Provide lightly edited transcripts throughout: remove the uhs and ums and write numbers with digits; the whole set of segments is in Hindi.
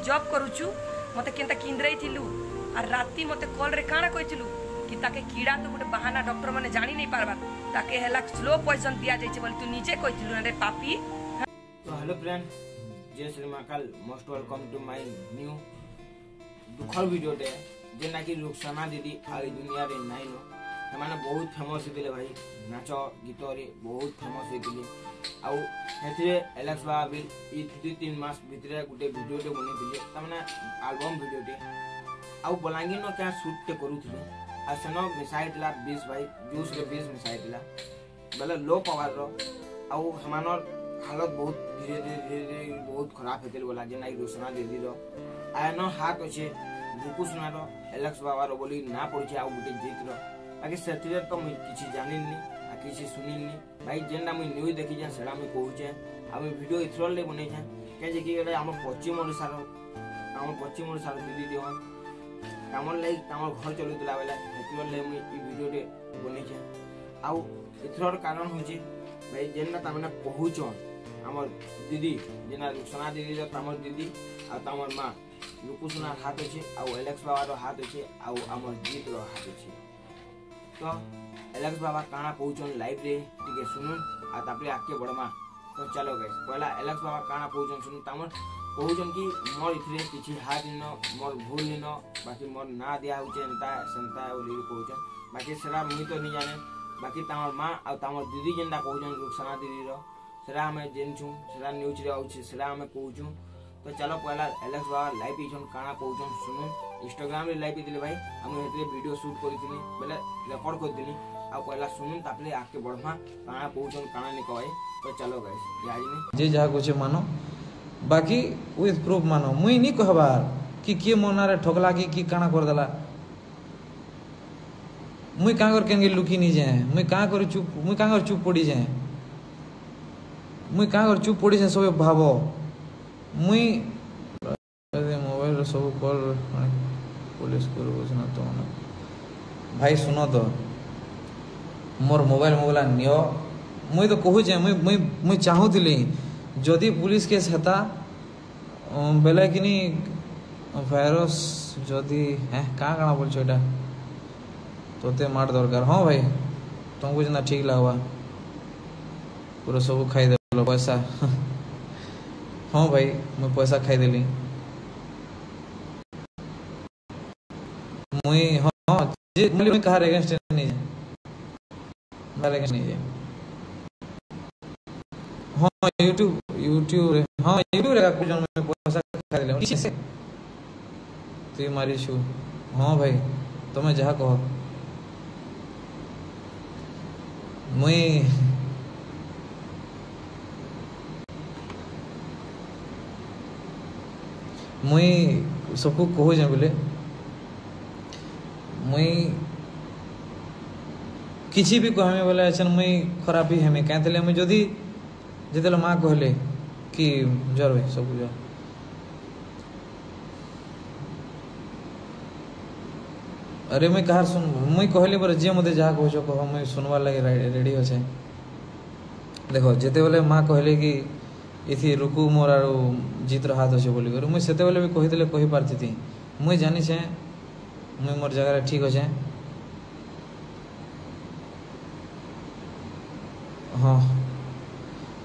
जॉब करूचु मते केनता किंद्रई थिलु और राती मते कॉल रे काना कहिथिलु कि ताके कीड़ा तो गोटे बहाना डॉक्टर माने जानी नहीं पारबा ताके हेला स्लो पॉइजन दिया जाय छै बोल तू नीचे कहिथिलु रे पापी। तो हेलो फ्रेंड, जय Shri Mahakal, most welcome to my new दुखर वीडियो डे जेना कि रुखसाना दीदी आ दुनिया रे नाइ लो माने बहुत फेमस होतिले भाई, नाच गीत रे बहुत फेमस होतिले आउ हेथिरे एलेक्स बाबा भी ई 2-3 मास भितरे गुटे वीडियो टे बनेतिले त माने एल्बम वीडियो टे आउ बलांगी न क्या शूट टे करूथिले आ सनो मिसाइटला 20 भाई जूस रे 20 मिसाइटला बले लो पावर रो आउ हमानर हालत बहुत धीरे धीरे बहुत खराब होतिले बोला जेना कि रुखसाना दीदी रो आयनो हाथ अछि रुकु सुना रो एलेक्स बाबा रो बोली ना पड़छि आउ गुटे जीत रो बाकी सेतिरे तो मुई किछि जानिनी आ किछि सुनिनी भाई जेना मुई न्यूज देखि जा सेडा मुई कहूचे आ मुई वीडियो इथरोल ले बनै छै के जे कि एटा हम पश्चिम ओडिसा रो दीदी दियो हमर लाइक हमर घर चलुतला बेला इथरोल ले मुई ई वीडियो रे बनै छै आ इथरोर कारण होछि भाई जेना तामना कहूचन हमर दीदी जेना रुखसाना दीदी रो हमर दीदी आ हमर मां रुकुसुना हाथ अछि आ एलेक्स बाबा रो हाथ अछि आ हमर जीत रो हाथ अछि। तो एलेक्स बाबा काना कहउचन लाइव रे टिके सुनुन आ तापरे आके बडमा। तो चलो गाइस पहला एलेक्स बाबा काना कहउचन सुनुन तामर कहउचन कि मोर इथरे किछि हाथ न मोर भूल न बाकी मोर ना दिया होचे एंता संता ओली कहउचन बाकी सेरा मुई तो नि जाने बाकी तामर मां आ तामर दीदी जेंदा कहउचन रुखसाना दीदी रो सेरा हमें जेनछु सेरा न्यूज रे आउछि सेरा हमें कहउछु। तो चलो पहला एलेक्स बाबा लाइव इछन काना कहउचन सुनुन इंस्टाग्राम रे लाइव दिले भाई हम हेतरे वीडियो शूट करिथिनी बेले रिकॉर्ड करदिनी आ पहला सुनुन तापले आके बढमा काना कहउचन काना नि कहै। तो चलो गाइस याजनी जे जहा कुछ मानो बाकी विथ प्रूफ मानो मुई नी कहबार कि के मनारे ठोकला कि काना कर देला मुई का कर केंगे लुकी नी जाए मुई का कर चुप पड़ी जाए मुई का कर चुप पड़ी जाए सब भाबो मुई मोबाइल रे सब कॉल पुलिस को बुझना तो भाई सुनो तो मोर मोबाइल नियो मुई तो कहू जे मुई चाहूतिली जदि पुलिस केस हेता बेले किनी भाइरस जदि है काना बोल छोटा तोते मार दरकार। हाँ भाई तुमको जना ठीक लगवा पूरा सब खाई दे पैसा हाँ भाई मैं पैसा खाई देली मुई हाँ जे मुई कहा अगेंस्ट नहीं है मेरे अगेंस्ट नहीं है। हाँ यूट्यूब रे हाँ यूट्यूब रे कुछ जन में पैसा खाई देले किसी से तू मारी छु। हाँ भाई तुम्हें जहाँ कहो मुई सबको कहू जे बोले मुई किसी भी कहमे बोले अच्छा मुई खराब ही हमें कहते मुई जदि जिते माँ कहले कि जर भाई सब जर अरे मुई कहार सुन मुई कहले पर जे मते जहाँ कहछो कह मुई सुनवार लगे रेडी होछे। देखो जेते बेले माँ कहले कि इथि रुकु मोर आरो जीत रहा तो बोली कर मुई सेते बेले भी कहितले कहि पारती थी मुई जानी छे मुई मोर जगह रे ठीक होछे। हाँ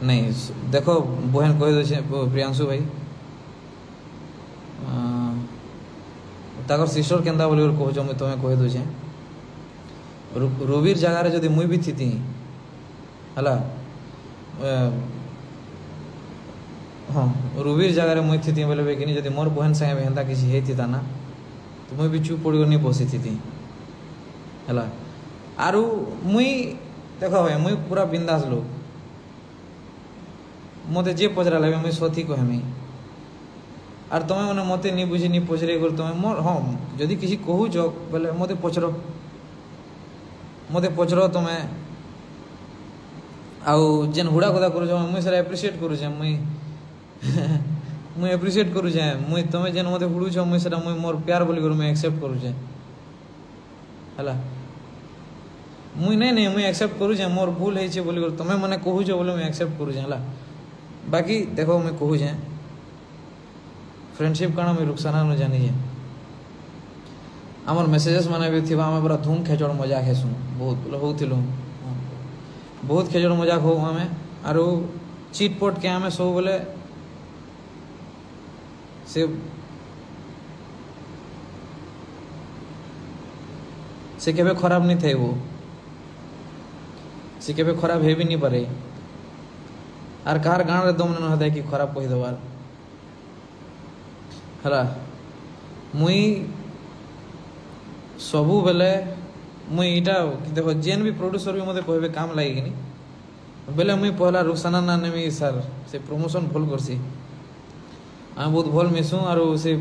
नहीं देखो बहन कहि दे छे प्रियांशु भाई ताकर सिस्टर केंदा बोली कर कहजो मुई तमे कहि दो छे रूबीर जगह रे जदी मुई भी थी हला हाँ रूबीर जगह मुई थी बोले बेकिनी जदि मोर बहन संगे हेंता किसी हेती ना तो मुई भी चुप पड़ी नहीं बसी थी हला आरु मुई देखो भाई मुई पूरा बिंदास लोग मते जे पचरा लगे मुई सथी कहमी आर तमे मने मते नहीं बुझी नहीं पचरे कर तमे मोर हाँ जदि किसी कहू जो बोले मते पचरो तमे आउ जेन हुड़ा कथा करू जो मुई सर एप्रिशिएट करू जे मुई एप्रिशिएट करू जे मुई तमे जेन मते हुडू छ मुई सर मुई मोर प्यार बोली करू मुई एक्सेप्ट करू जे हला मुई नहीं मुई एक्सेप्ट करू जे मोर भूल है बोली कर तमे मने कहू जो बोले मुई एक्सेप्ट करू जे हला बाकी देखो मुई कहू जे फ्रेंडशिप काना मुई रुखसाना न जानी जे आमर मेसेजेस माने भी थिबा हमें पूरा धूम खेचड़ मजाक हेसु बहुत होथिलु बहुत खेचड़ मजाक हो हमें आरो चिटपट के हमें सब बोले से केबे खराब नहीं थे वो से केबे खराब है भी नहीं पारे आर कार गाँव रे दम न होता है कि खराब कही दबार हला मुई सबू बेले मुई इटा देखो जेन भी प्रोड्यूसर भी मते कहबे काम लागी कि बेले मुई पहला रुखसाना ना नेमी सर से प्रमोशन भल करसी आ बहुत भल मिसू और से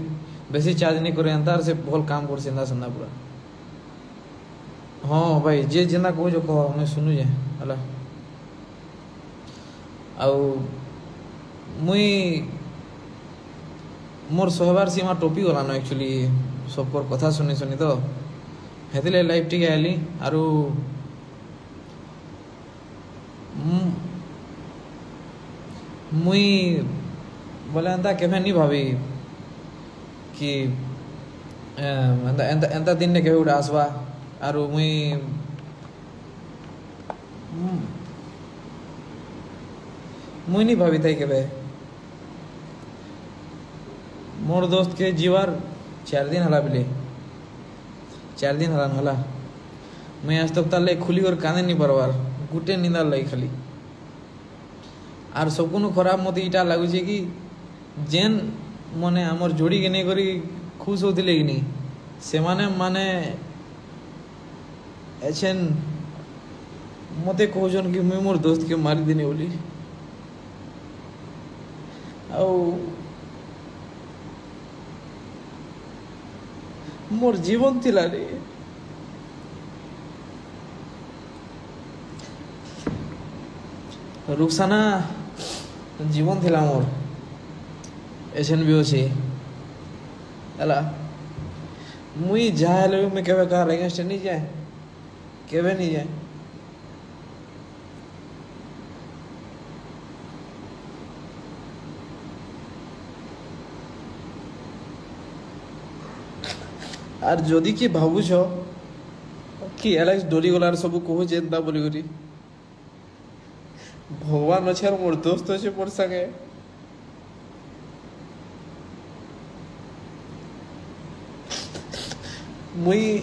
बेसी चार्ज नहीं करे अंतर से भल काम करसी अंदा संदा पूरा हाँ भाई जे जेना को जो कह मैं सुनु जे हला आउ मुई मोर सहबार सीमा टोपी गला न एक्चुअली सब पर कथा सुनी सुनी तो हेतिले लाइव टिके आली आरो मुई बोले अंता केभे नहीं भाभी कि एंता दिन ने केभे उड़ा आसवा आरो मुई नहीं भाभी थाई केभे मोर दोस्त के जीवार 4 दिन हला बिले 4 दिन हला हला मैं आज तक ताले खुली और काने नहीं परवार गुटे निंदा लाई खाली आर सबकुनु खराब मते इटा लागु छे कि जेन मने हमर जोड़ी के नहीं करी खुश होतिले कि नहीं से माने एछन मते कहजन कि मैं मोर दोस्त के मारी देने बोली आउ मोर जीवन थिला रे रुखसाना जीवन थिला मोर एसन भी होछे हला मुई जाहले में केबे का अगेंस्ट नहीं जाए केबे नहीं जाए आर जदि कि भावुछ कि एलेक्स डोरी गलार सब कहू जेंता बोली करी भगवान अच्छे और मोर दोस्त अच्छे मोर संगे मुई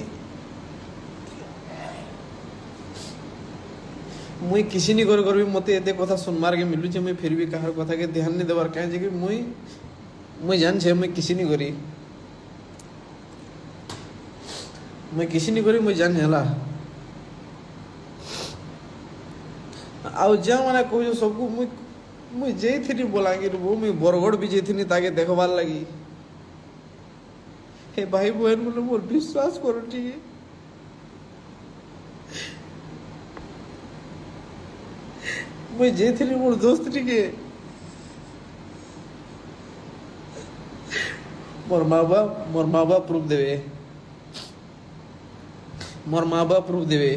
किसी नहीं कर भी मते एते कथा सुनमार के मिलु छे मुई फिर भी कहार कथा के ध्यान नहीं देबार काहे जे कि मुई जान छे मुई किसी नहीं करी मैं किसी नहीं करी मुझे जान हला आउ जा माने को जो सबको मुई जे थी बोलांगी वो मुई बरगड़ भी जे थी ताके देखबार लगी हे भाई बहन बोले मोर विश्वास करो ठीक मुई जे थी मोर दोस्त टिके मोर माँ बाप प्रूफ देवे मोर माँ बाप प्रूफ देवे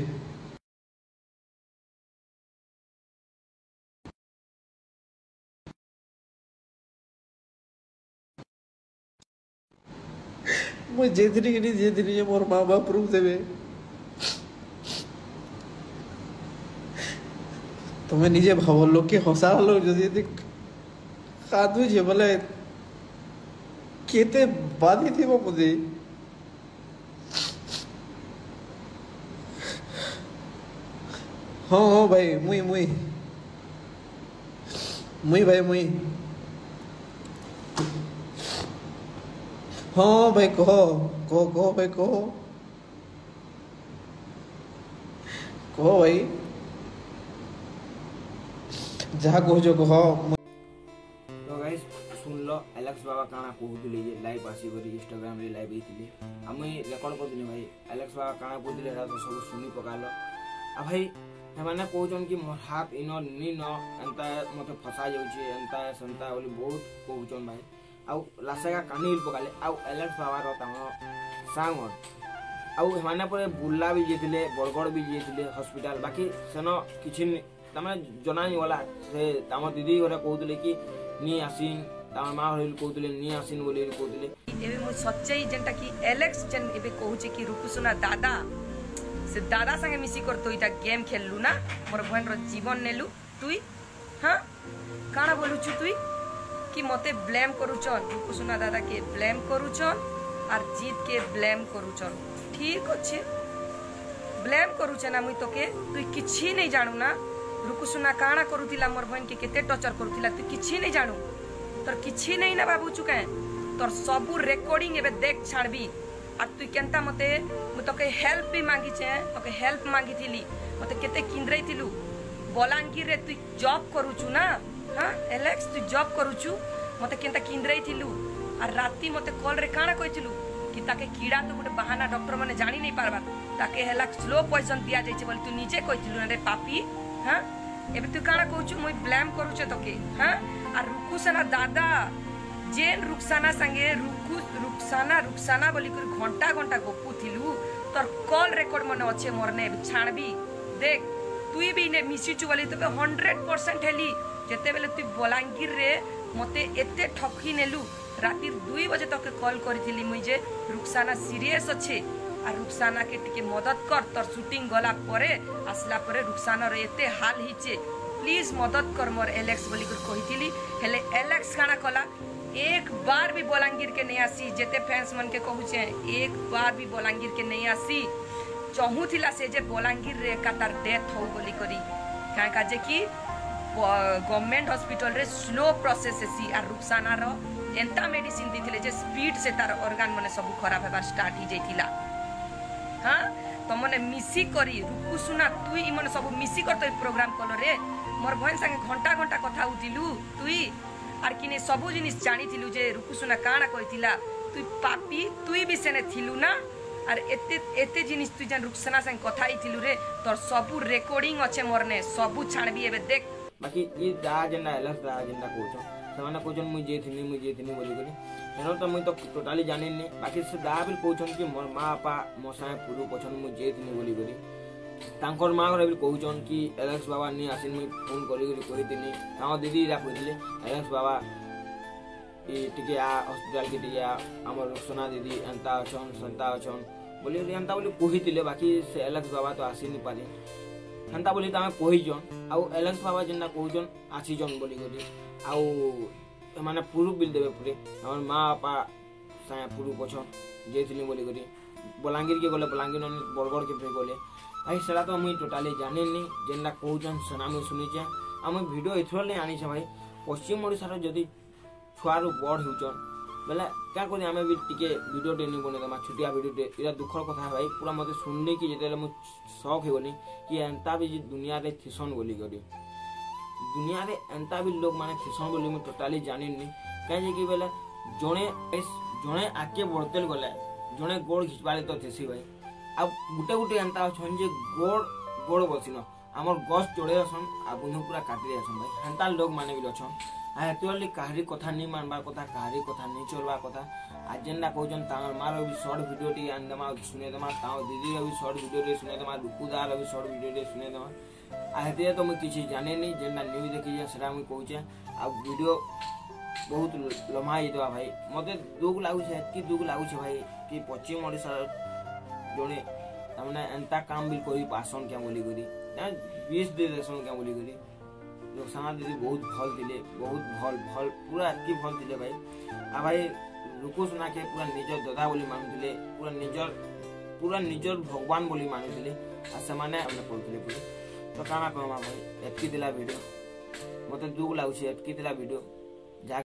मुझे जेथरी कि जेथरी मोर माँ बाप प्रूफ देवे तुम्हें निजे भाव लोग के हसा लो जो खादू जे बोले केते बाधी थी वो मुझे हाँ भाई मुई भाई मुई हाँ भाई कहो भाई कहो भाई जहाँ कहो जो कहो तो गाइस सुन लो एलेक्स बाबा काना कहूले जे लाइव आसी करी इंस्टाग्राम रे लाइव आइतिले आमे रेकॉर्ड करदिनी भाई एलेक्स बाबा काना कहूले रा तो सब सुनी पकालो आ भाई हेमाने कहउछन कि मोर हाथ इनो नी न एंता मते फसा जाउछे एंता संता बोली बहुत कहउछन भाई आउ लासेगा कानी पकाले आउ एलेक्स बाबा रो तम सांग आउ हेमाने परे बुल्ला भी जेतिले बरगड़ भी जेतिले हॉस्पिटल बाकी सेनो किछि तमे जनाई वाला से तम दीदी घरे कहउतले कि नी आसीन तार माँ हरिल कहते नहीं आसिन बोली कहते एबे मु सच्चाई जेंटा कि एलेक्स जेन एबे कहूचे कि रुकुसुना दादा से दादा संगे मिसी कर तो इटा गेम खेललु ना मोर बहन रो जीवन नेलु तुई हां काना बोलुछु तुई कि मते ब्लेम करूचन रुकुसुना दादा के ब्लेम करूचन और जीत के ब्लेम करूचन ठीक अच्छे ब्लेम करूचे ना मुई तोके तुई किछि नहीं जानू ना रुकुसुना काना करूतिला मोर बहन के केते टॉर्चर करूतिला तू किछि नहीं जानू तोर किछि नहीं ना बाबू चुके तोर सबू रिकॉर्डिंग एबे देख छाड़बी और तू केनता मते मु तोके हेल्प भी मांगी छे तोके हेल्प मांगी थिली मते केते किंद्रई थिलु बलांगीर रे तू जॉब करूचु ना हां एलेक्स तू जॉब करूचु मते केनता किंद्रई थिलु और राती मते कॉल रे काना कहिथिलु कि ताके कीड़ा तो गोटे बहाना डॉक्टर माने जानी नहीं पारबा ताके हेला स्लो पॉइजन दिया जाय छे बोल तू नीचे कहिथिलु रे पापी हां एबे तू काना कहूचु मुई ब्लेम करूचे तोके हां और रुकुसना दादा जेन रुकसाना संगे रुकसाना बोली कर घंटा घंटा गपु थिलु तोर कॉल रिकॉर्ड मने अच्छे मोरने छाणबी देख तुई भी ने मिसिचु बोली तो 100% हेली जेते बेले तू बलांगीर रे मते एते ठकी नेलु राती 2 बजे तक कॉल करिथिली मुई जे रुकसाना सीरियस अच्छे और रुकसाना के टिके मदद कर तोर शूटिंग गला परे आसला परे रुकसाना रे एते हाल हिचे प्लीज मदद कर मोर एलेक्स बोली कर कहिथिली हेले एलेक्स काना कला एक बार भी बलांगीर के नहीं आसी जेते फैंस मन के कहूचे एक बार भी बलांगीर के नहीं आसी चाहूथिला से जे बलांगीर रे का तार डेथ हो बोली करी का का जे कि गवर्नमेंट हॉस्पिटल रे स्लो प्रोसेस सी और रुकसाना रो एंता मेडिसिन दिथिले जे स्पीड से तार ऑर्गन माने सब खराब हेबार स्टार्ट ही जाइथिला हां तो मने मिसी करी रुकुसुना तुई मने सब मिसी कर तो प्रोग्राम कलो रे मोर बहन संगे घंटा घंटा कथा उतिलु तुई आर किने सबु जिनिस जानी थिलु जे रुकुसुना काना कहिथिला तुई पापी तुई भी सेने थिलु ना आर एते जिनिस तुई जन रुकुसुना संग कथा हिथिलु रे तोर सबु रिकॉर्डिंग अच्छे मोरने सबु छाणबी एबे देख बाकी ये दा जेना एलस दा जेना कोचो समान कोचन मुई जेथिनी बोली करी एनो तो मुई तो टोटली जानि नि बाकी से दा बिल कोचन कि मोर मां आपा मो साए पुरु कोचन मुई जेथिनी बोली करी तांकर मां रे बिल कोचन कि एलेक्स बाबा नि आसिन मुई फोन करी कहि दिनी ताओ दीदी रा कहिले एलेक्स बाबा ए टिके आ हॉस्पिटल के टिके आ हमर रुकसना दीदी अंता अछन संता अछन बोली अंता बोली कहितिले बाकी से एलेक्स बाबा तो आसी नि पारे हंता बोली तामे कहिजन आउ एलेक्स बाबा जेना कहिजन आसी जन बोली करी आउ माने प्रूफ बिल देबे पुरे हमर मां आपा साया प्रूफ अछन जेथिनी बोली करी बलांगीर के गले बलांगीर न बरगड़ के पे गले आई सेला तो मुई टोटली जानि नि जेना कहउजन सना मुई सुनि जे हम वीडियो एथरले आनी छ भाई पश्चिम ओडिसा रो जदी छुआरो बड़ होउचन बेला क्या करी हमें भी टिके वीडियो टे नि बने दमा छुटिया वीडियो टे इरा दुखर कथा भाई पूरा मते सुनने की जेतेले मु शौक हेगनी कि एंता भी दुनिया रे थिसन बोली करी दुनिया रे एंता भी लोग माने थिसन बोली मु टोटली जानि नि काहे जे कि बेला जणे आके बर्तेल गले जणे गोड़ घिचबाले तो थेसी भाई आ गुटे गुटे एंता छन जे गोड़ बसिनो हमर गस चोड़े असन आ बुनु पूरा काटि असन भाई हंता लोग माने भी अछन आ एतोली काहरी कथा नहीं मानबा कथा काहरी कथा नहीं चलबा कथा आ जेना कहजन तांगर मारो भी शॉर्ट वीडियो टी आन दमा सुने दमा ताओ दीदी रे भी शॉर्ट वीडियो रे सुने दमा रुकुदार भी शॉर्ट वीडियो रे सुने दमा आ हेते तो मैं किछि जाने नहीं जेना न्यूज देखि जे सेरा मैं कहूचे आ वीडियो बहुत लम्हाई दवा भाई मते दुख लागु छे कि दुख लागु छे भाई कि पश्चिम ओडिसा जोने हमने एंता काम बिल कोई पासन क्या बोली करी 20 दे देसन क्या बोली करी रुकसाना दीदी बहुत भल दिले बहुत भल पूरा एतकी भल दिले भाई आ भाई रुकुसुना के पूरा निजर दादा बोली मानुथिले पूरा निजर भगवान बोली मानुथिले आ समाने हमने पढुथिले पूरा तो काना कहमा भाई एतकी दिला वीडियो मते दुख लागु छे एतकी दिला वीडियो